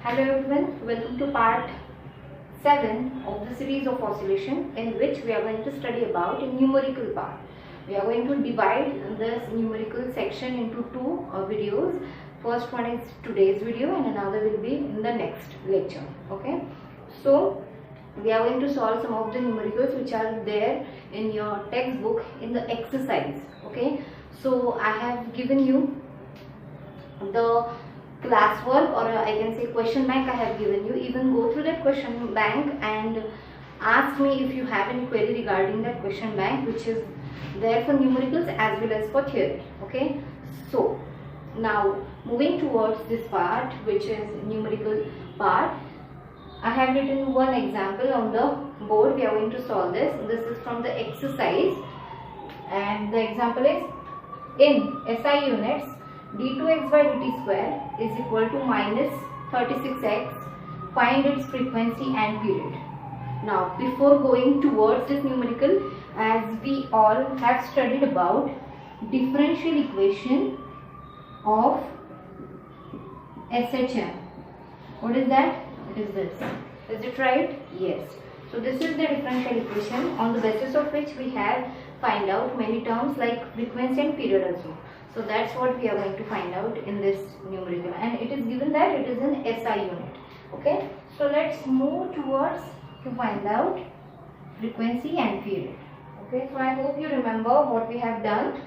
Hello everyone, welcome to part 7 of the series of oscillation, in which we are going to study about a numerical part. We are going to divide this numerical section into two videos. First one is today's video and another will be in the next lecture. Okay, so we are going to solve some of the numericals which are there in your textbook in the exercise. Okay, so I have given you the classwork, or I can say question bank I have given you. Even go through that question bank and ask me if you have any query regarding that question bank, which is there for numericals as well as for theory. Okay, so now moving towards this part, which is numerical part, I have written one example on the board. We are going to solve this. This is from the exercise, and the example is, in SI units, d2x by dt square is equal to minus 36x. Find its frequency and period. Now, before going towards this numerical, as we all have studied about differential equation of SHM. What is that? It is this. Is it right? Yes. So this is the differential equation on the basis of which we have find out many terms like frequency and period also. So that's what we are going to find out in this numerical, and it is given that it is an SI unit. Okay, so let's move towards to find out frequency and period. Okay, so I hope you remember what we have done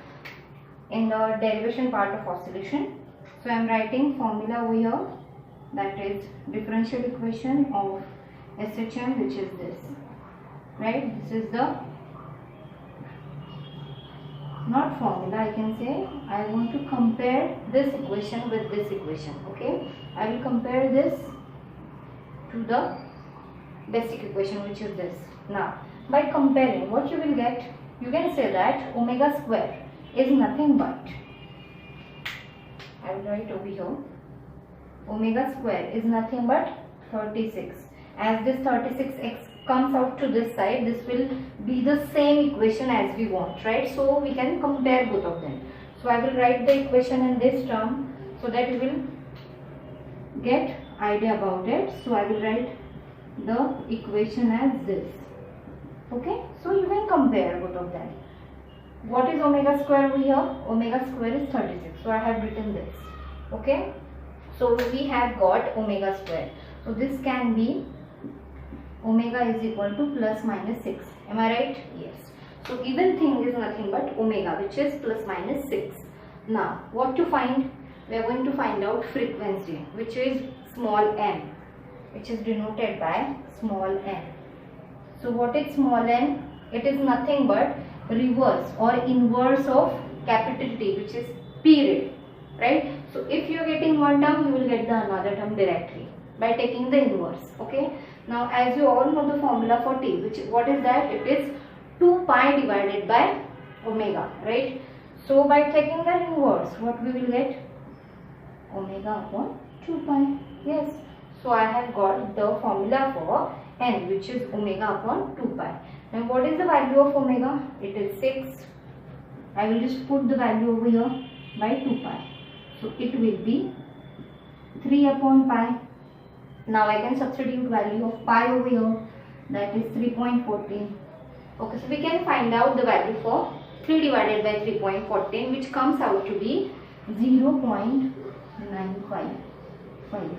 in the derivation part of oscillation. So I am writing formula over here, that is differential equation of SHM, which is this, right? This is the not formula, I can say I want to compare this equation with this equation. Okay, I will compare this to the basic equation, which is this. Now, by comparing, what you will get, you can say that omega square is nothing but, I will write over here, omega square is nothing but 36. As this 36x comes out to this side, this will be the same equation as we want, right? So we can compare both of them. So I will write the equation in this term so that you will get idea about it. So I will write the equation as this. Okay, so you can compare both of them. What is omega square over here? Omega square is 36. So I have written this. Okay, so we have got omega square. So this can be omega is equal to plus minus 6. Am I right? Yes. So even thing is nothing but omega, which is plus minus 6. Now, what to find? We are going to find out frequency, which is small n, which is denoted by small n. So what is small n? It is nothing but reverse or inverse of capital T, which is period, right? So if you are getting one term, you will get the another term directly by taking the inverse. Okay, now as you all know the formula for T, which what is that? It is 2 pi divided by omega, right? So by taking the inverse, what we will get? Omega upon 2 pi. Yes, so I have got the formula for n, which is omega upon 2 pi. Now what is the value of omega? It is 6. I will just put the value over here by 2 pi. So it will be 3 upon pi. Now I can substitute value of pi over here, that is 3.14. Okay, so we can find out the value for 3 divided by 3.14, which comes out to be 0.955,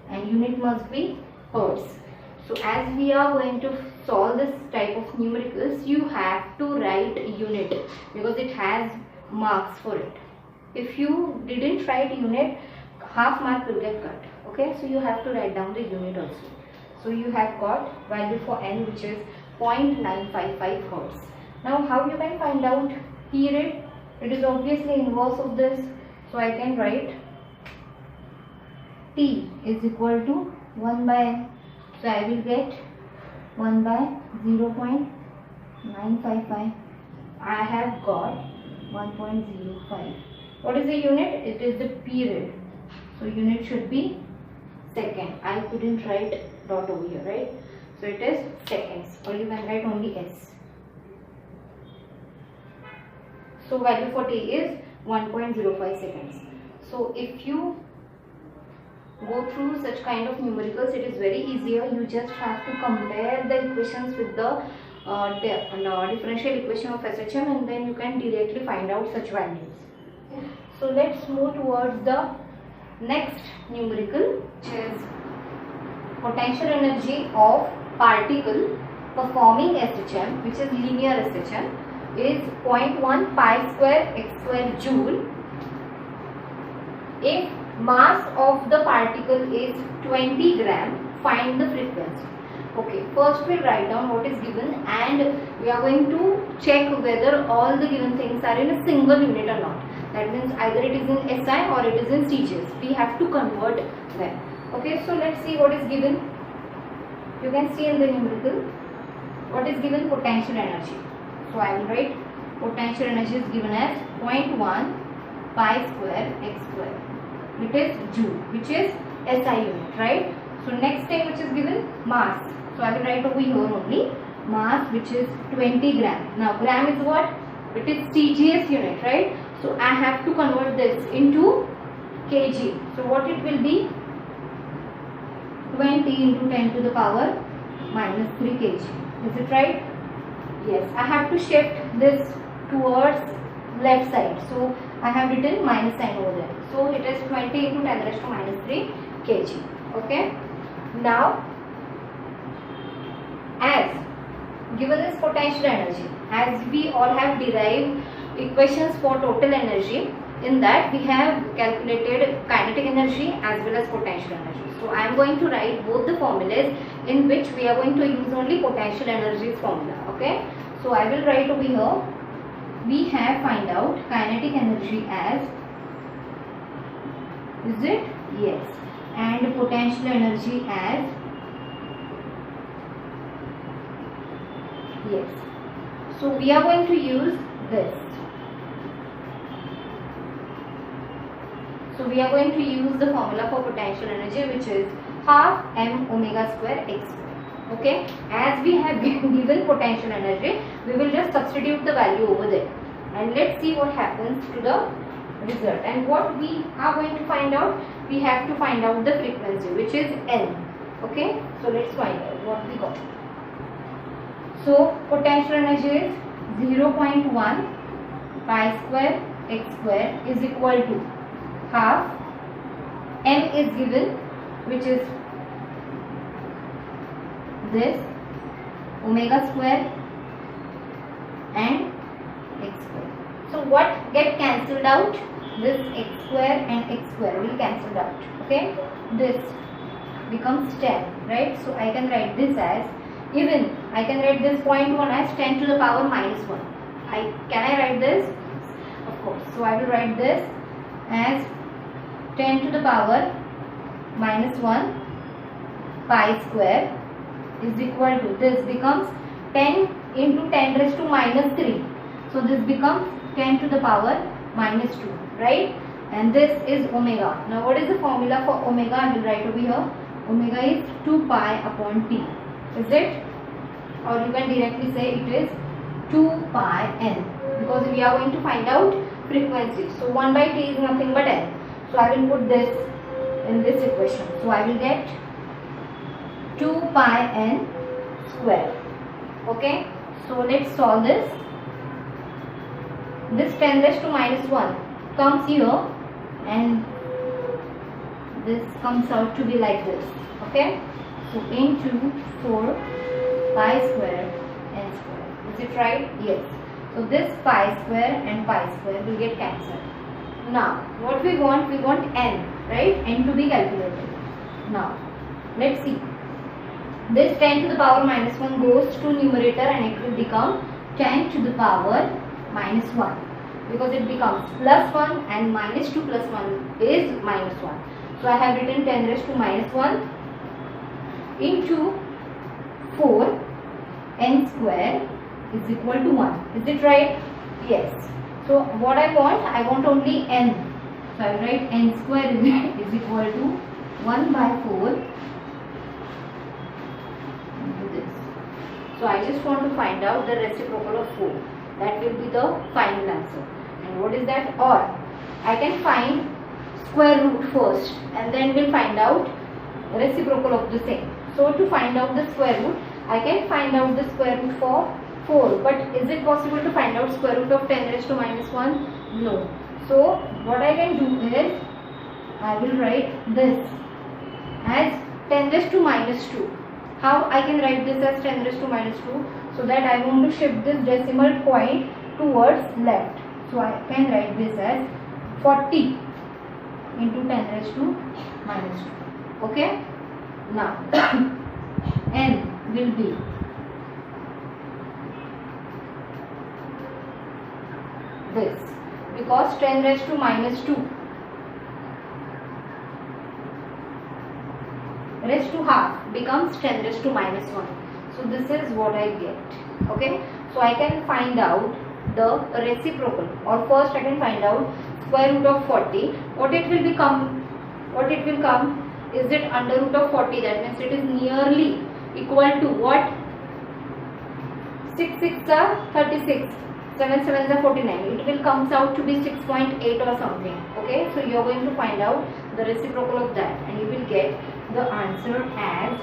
and unit must be hertz. So as we are going to solve this type of numericals, you have to write unit because it has marks for it. If you didn't write unit, half mark will get cut. Okay, so you have to write down the unit also. So you have got value for n, which is 0.955 hertz. Now how you can find out period? It is obviously inverse of this. So I can write T is equal to 1 by n. So I will get 1 by 0.955. I have got 1.05. What is the unit? It is the period. So unit should be second. I couldn't write dot over here, right? So it is seconds, or you can write only s. So value for T is 1.05 seconds. So if you go through such kind of numericals, it is very easier. You just have to compare the equations with the differential equation of SHM, and then you can directly find out such values. So let's move towards the next numerical, which is potential energy of particle performing SHM, which is linear SHM, is 0.1 pi square x square joule if mass of the particle is 20 gram. Find the frequency. Okay, first we'll write down what is given, and we are going to check whether all the given things are in a single unit or not. That means either it is in SI or it is in CGS. We have to convert them. Okay, so let's see what is given. You can see in the numerical what is given: potential energy. So I will write potential energy is given as 0.1 pi square x square. It is joule, which is SI unit, right? So next thing which is given, mass. So I will write over here only mass, which is 20 gram. Now gram is what? It is CGS unit, right? So I have to convert this into kg. So what it will be? 20 into 10 to the power minus 3 kg. Is it right? Yes. I have to shift this towards left side. So I have written minus sign over there. So it is 20 into 10 raised to minus 3 kg. Okay. Now, as given this potential energy, as we all have derived equations for total energy, in that we have calculated kinetic energy as well as potential energy. So I am going to write both the formulas, in which we are going to use only potential energy formula. Okay. So I will write over here, we have find out kinetic energy as, is it? Yes. And potential energy as, yes. So we are going to use this. So we are going to use the formula for potential energy, which is half m omega square x square. Okay. As we have given potential energy, we will just substitute the value over there, and let's see what happens to the result. And what we are going to find out, we have to find out the frequency, which is n. Okay. So let's find out what we got. So potential energy is 0.1 pi square x square is equal to half m is given, which is this omega square and x square. So what get cancelled out? This x square and x square will cancel out. Okay, this becomes 10, right? So I can write this as, even I can write this 0.1 as 10 to the power minus 1. Can I write this? Of course. So I will write this as 10 to the power minus 1 pi square is equal to, this becomes 10 into 10 raised to minus 3. So this becomes 10 to the power minus 2, right? And this is omega. Now what is the formula for omega? I will write over here. Omega is 2 pi upon t. Is it? Or you can directly say it is 2 pi n, because we are going to find out frequency. So 1 by t is nothing but n. So I will put this in this equation. So I will get 2 pi n square. Okay. So let's solve this. This 10 raised to minus 1 comes here, and this comes out to be like this. Okay. So into 4 pi square n square. Is it right? Yes. So this pi square and pi square will get cancelled. Now what we want n, right? N to be calculated. Now let's see. This 10 to the power minus 1 goes to numerator, and it will become 10 to the power minus 1, because it becomes plus 1 and minus 2 plus 1 is minus 1. So I have written 10 raised to minus 1 into 4 n square is equal to 1. Is it right? Yes. So what I want only n. So I will write n square is equal to 1 by 4 into this. So I just want to find out the reciprocal of 4. That will be the final answer. And what is that? Or I can find square root first and then we'll find out reciprocal of the same. So to find out the square root, I can find out the square root for 4, but is it possible to find out square root of 10 raised to minus 1? No. So what I can do is I will write this as 10 raised to minus 2. How I can write this as 10 raised to minus 2? So that I want to shift this decimal point towards left. So I can write this as 40 into 10 raised to minus 2. Okay. Now n will be this, because 10 raised to minus 2 raised to half becomes 10 raised to minus 1. So this is what I get. Okay. So I can find out the reciprocal, or first I can find out square root of 40. What it will become? What it will come? Is it under root of 40? That means it is nearly equal to what? 6 6 are 36, 7 7 are 49. It will comes out to be 6.8 or something. Okay, so you are going to find out the reciprocal of that, and you will get the answer as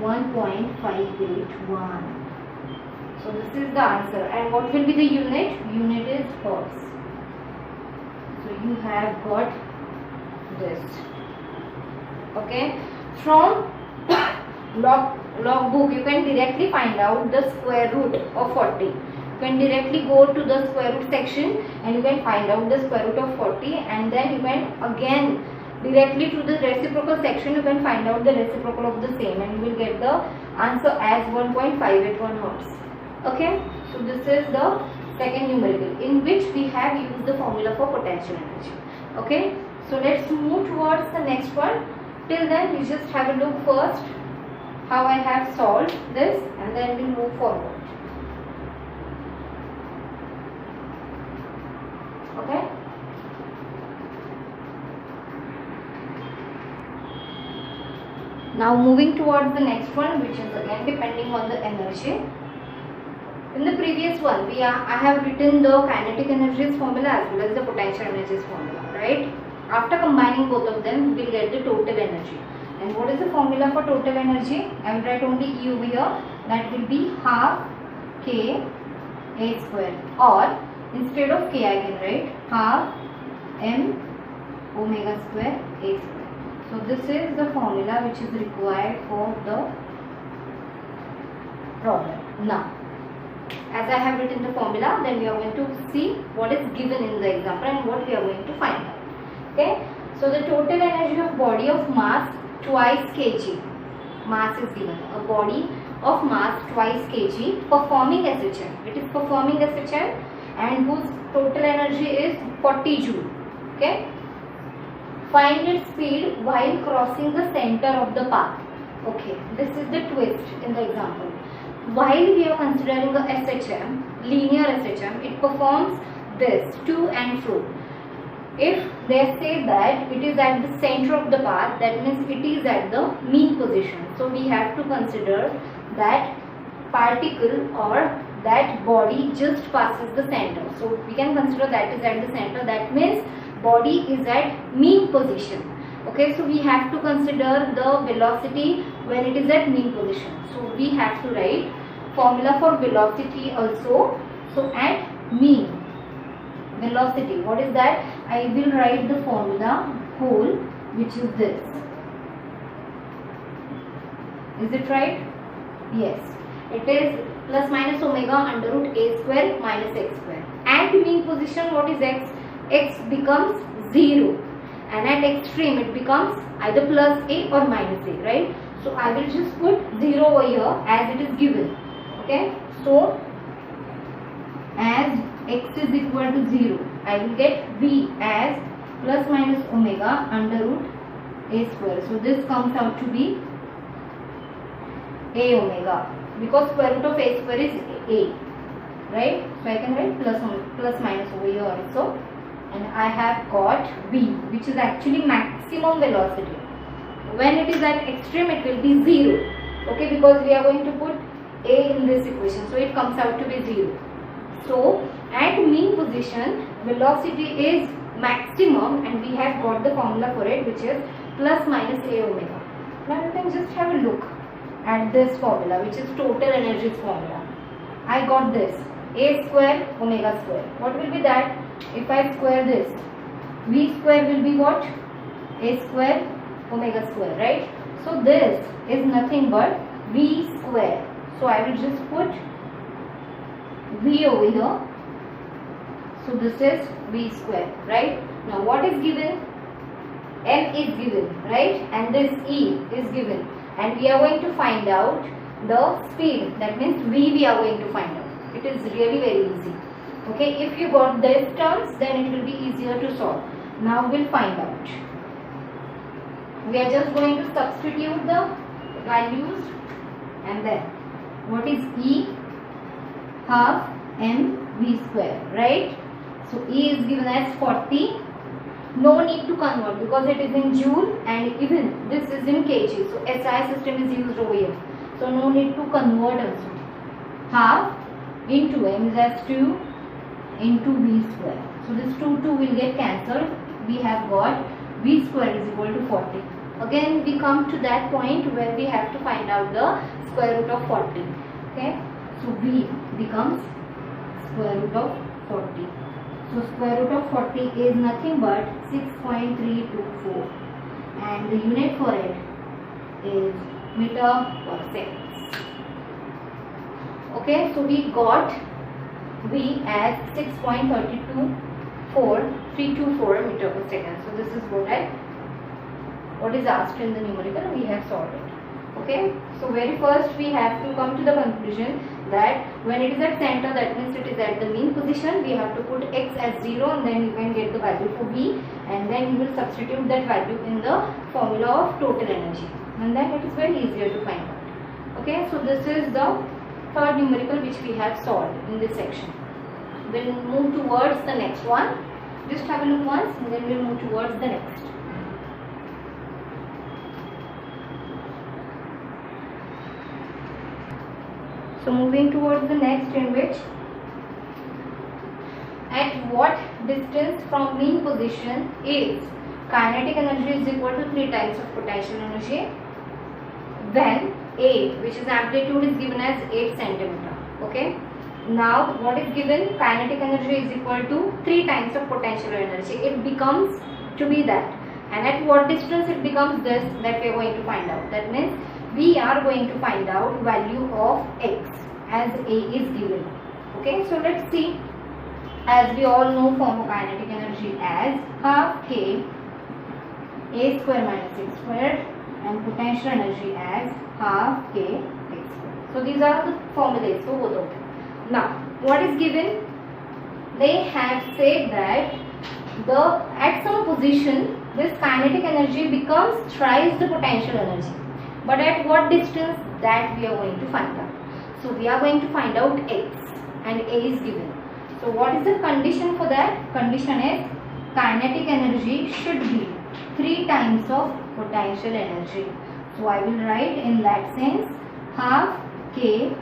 1.581. So this is the answer. And what will be the unit? Unit is hertz. So you have got this. Okay, from log book you can directly find out the square root of 40. You can directly go to the square root section and you can find out the square root of 40, and then you can again directly to the reciprocal section you can find out the reciprocal of the same, and you will get the answer as 1.581 hertz. Okay, so this is the second numerical in which we have used the formula for potential energy. Okay, so let's move towards the next one. Till then you just have a look first how I have solved this, and then we'll move forward. Okay. Now moving towards the next one, which is again depending on the energy. In the previous one, I have written the kinetic energies formula as well as the potential energies formula, right? After combining both of them, we will get the total energy. And what is the formula for total energy? I will write only E over here. That will be half K A square, or instead of K I can write half M omega square A square. So this is the formula which is required for the problem. Now, as I have written the formula, then we are going to see what is given in the example and what we are going to find out. Okay, so the total energy of body of mass twice kg, mass is given, a body of mass twice kg performing SHM. It is performing SHM and whose total energy is 40 joule. Okay, find its speed while crossing the center of the path. Okay, this is the twist in the example. While we are considering a SHM, linear SHM, it performs this to and fro. If they say that it is at the center of the path, that means it is at the mean position. So we have to consider that particle or that body just passes the center. So we can consider that is at the center. That means body is at mean position. Okay, so we have to consider the velocity when it is at mean position. So we have to write formula for velocity also. So at mean velocity, what is that? I will write the formula whole, which is this. Is it right? Yes. It is plus minus omega under root a square minus x square. At mean position, what is x? X becomes 0, and at extreme it becomes either plus a or minus a, right? So I will just put 0 over here as it is given. Okay, so as x is equal to 0, I will get v as plus minus omega under root a square. So this comes out to be a omega, because square root of a square is a, right? So I can write plus minus over here also, and I have got v, which is actually maximum velocity. When it is at extreme, it will be 0. Okay, because we are going to put a in this equation, so it comes out to be 0. So at mean position, velocity is maximum, and we have got the formula for it, which is plus minus A omega. Now you can just have a look at this formula, which is total energy formula. I got this A square omega square. What will be that? If I square this, V square will be what? A square omega square, right? So this is nothing but V square. So I will just put V over here. So this is V square, right? Now what is given? M is given, right? And this E is given. And we are going to find out the speed. That means V we are going to find out. It is really very easy. Okay, if you got these terms, then it will be easier to solve. Now we'll find out. We are just going to substitute the values, and then what is E? Half mv square, right? So E is given as 40. No need to convert because it is in joule, and even this is in kg. So SI system is used over here. So no need to convert also. Half into m is as 2 into v square. So this 2 will get cancelled. We have got v square is equal to 40. Again we come to that point where we have to find out the square root of 40. Okay. So v becomes square root of 40. So square root of 40 is nothing but 6.324, and the unit for it is meter per second. Okay, so we got V as 6.324 meter per second. So this is what is asked in the numerical. We have solved it. Okay, so very first we have to come to the conclusion that when it is at center, that means it is at the mean position. We have to put x as 0, and then you can get the value for V, and then you will substitute that value in the formula of total energy, and then it is very easier to find out. Okay, so this is the third numerical which we have solved in this section. We'll move towards the next one. Just have a look once, and then we'll move towards the next. So moving towards the next, in which at what distance from mean position is kinetic energy is equal to 3 times of potential energy when A, which is amplitude, is given as 8 centimeter. Okay. Now what is given? Kinetic energy is equal to 3 times of potential energy. It becomes to be that. And at what distance it becomes this, that we are going to find out. That means we are going to find out value of x as A is given. Okay, so let's see. As we all know, form of kinetic energy as half k A square minus x squared, and potential energy as half k x squared. So these are the formulas for both of them. Now what is given? They have said that at some position this kinetic energy becomes thrice the potential energy. But at what distance, that we are going to find out. So we are going to find out x, and A is given. So what is the condition for that? Condition is kinetic energy should be 3 times of potential energy. So I will write in that sense half k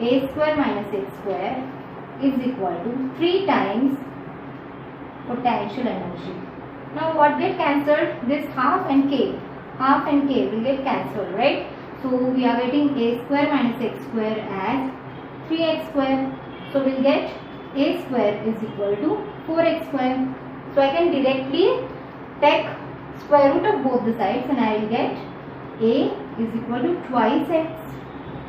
A square minus x square is equal to 3 times potential energy. Now what get cancelled? This half and k will get cancelled, right? So we are getting A square minus x square as 3x square. So we'll get A square is equal to 4x square. So I can directly take square root of both the sides, and I will get A is equal to twice x.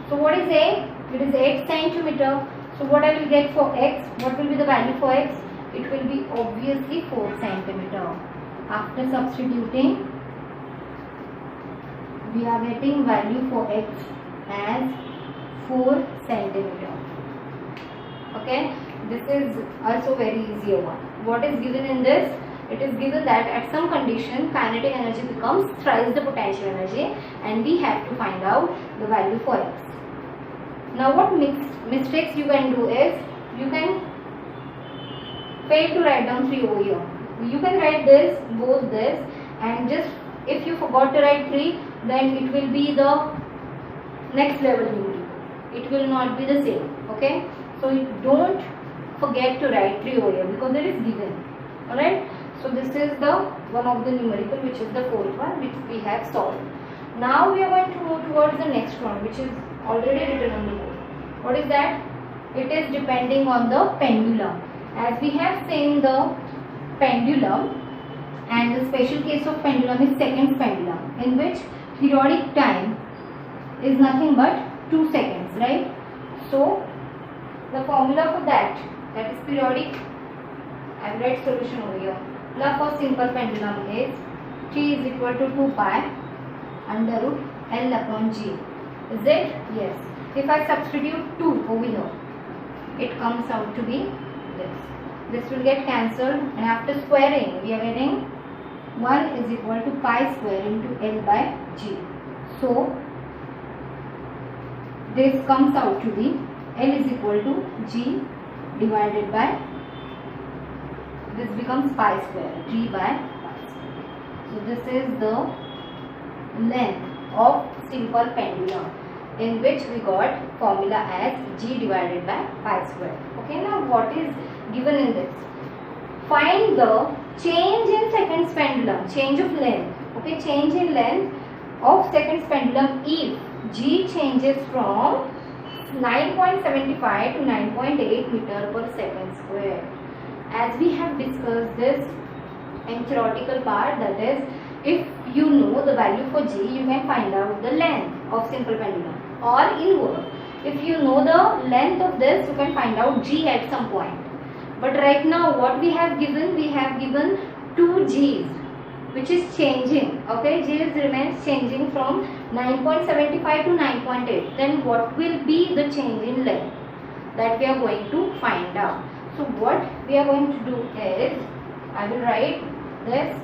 So what is A? It is 8 centimeter. So what I will get for x? What will be the value for x? It will be obviously 4 centimeter. After substituting, we are getting value for x as 4 centimeter. Okay, this is also very easier one. What is given in this? It is given that at some condition kinetic energy becomes thrice the potential energy, and we have to find out the value for x. Now what mistakes you can do is, you can fail to write down 3 over here. You can write this, both this, and just if you forgot to write 3, then it will be the next level numerical. It will not be the same. Okay, so you don't forget to write 3 over here because it is given. Alright, So this is the one of the numerical, which is the fourth one, which we have solved. Now we are going to move towards the next one, which is already written on the board. What is that? It is depending on the pendulum. As we have seen the pendulum, and the special case of pendulum is seconds pendulum, in which periodic time is nothing but 2 seconds, right? So the formula for that is periodic. I will write solution over here. Formula for simple pendulum is T is equal to 2 pi under root L upon G. Is it? Yes. If I substitute 2 over here, it comes out to be this. This will get cancelled, and after squaring we are getting 1 is equal to pi square into L by G. So this comes out to be L is equal to G divided by, this becomes pi square, G by pi square. So this is the length of simple pendulum, in which we got formula as G divided by pi square. Okay, now what is given in this? Find the change in seconds pendulum, change of length. Okay, change in length of seconds pendulum if G changes from 9.75 to 9.8 meter per second square. As we have discussed this in theoretical part, that is, if you know the value for G, you can find out the length of simple pendulum, or inverse. If you know the length of this, you can find out G at some point. But right now what we have given 2 G's, which is changing. Okay, G's remains changing from 9.75 to 9.8. Then what will be the change in length? That we are going to find out. So what we are going to do is, I will write this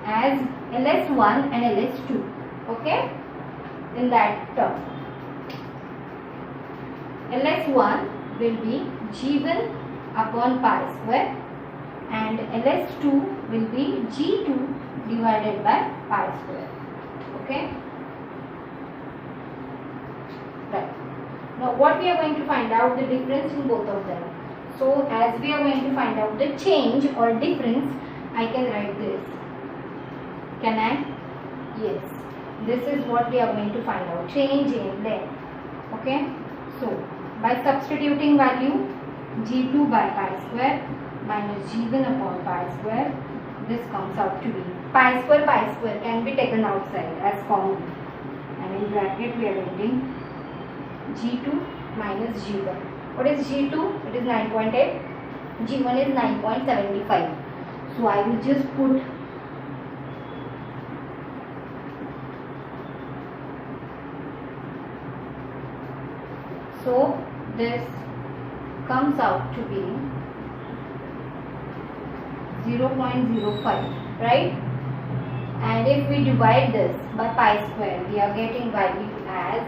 as LS1 and LS2. Okay, in that term, LS1 will be G1 upon pi square, and LS2 will be G2 divided by pi square. Okay, right. Now what we are going to find out, the difference in both of them. So as we are going to find out the change or difference, I can write this. Can I? Yes. This is what we are going to find out, change in length. Okay, so by substituting value G2 by pi square minus G1 upon pi square, this comes out to be pi square can be taken outside as common, and in bracket we are writing G2 minus G1. What is G2? It is 9.8. G1 is 9.75. So I will just put so this comes out to be 0.05, right? And if we divide this by pi square, we are getting value as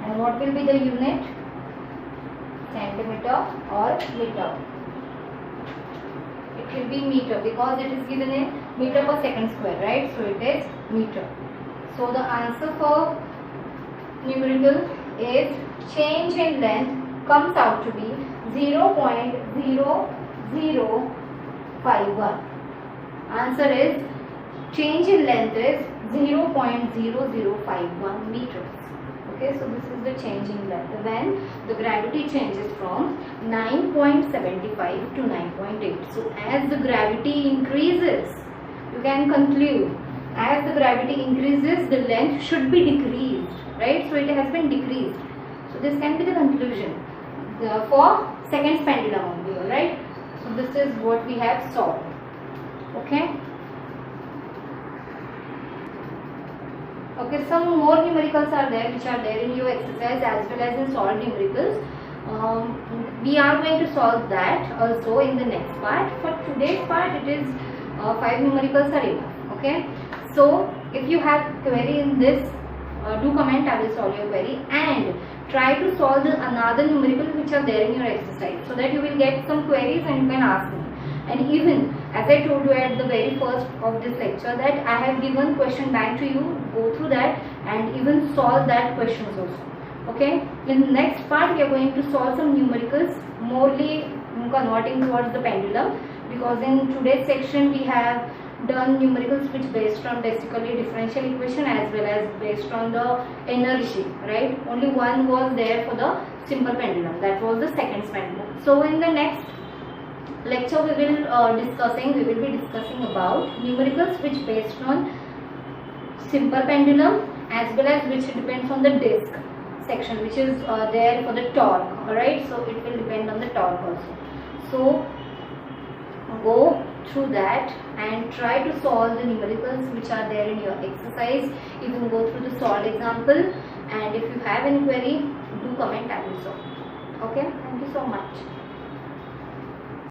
'and what will be the unit? Centimeter or meter? It will be meter, because it is given in meter per second square, right? So it is meter. So the answer for numerical is change in length comes out to be 0.0051. Answer is change in length is 0.0051 meters. Okay, so this is the change in length when the gravity changes from 9.75 to 9.8. So as the gravity increases, you can conclude, as the gravity increases, the length should be decreased, right? So it has been decreased. So this can be the conclusion for seconds pendulum only, right? So this is what we have solved. Okay. Okay, some more numericals are there, which are there in your exercise as well as in solved numericals. We are going to solve that also in the next part. For today's part, it is 5 numericals are enough. Okay, so if you have query in this, do comment, I will solve your query, and try to solve the another numerical which are there in your exercise, so that you will get some queries and you can ask me. And even as I told you at the very first of this lecture, that I have given question bank to you, go through that and even solve that questions also. Okay, in the next part we are going to solve some numericals, morely converting towards the pendulum, because in today's section we have done numericals which based on basically differential equation as well as based on the energy, right? Only one was there for the simple pendulum, that was the second pendulum. So in the next lecture we will be discussing about numericals which based on simple pendulum as well as which depends on the disk section, which is there for the torque. Alright, so it will depend on the torque also. So go through that and try to solve the numericals which are there in your exercise. Even go through the solved example, and if you have any query, do comment, I will solve. Okay, thank you so much.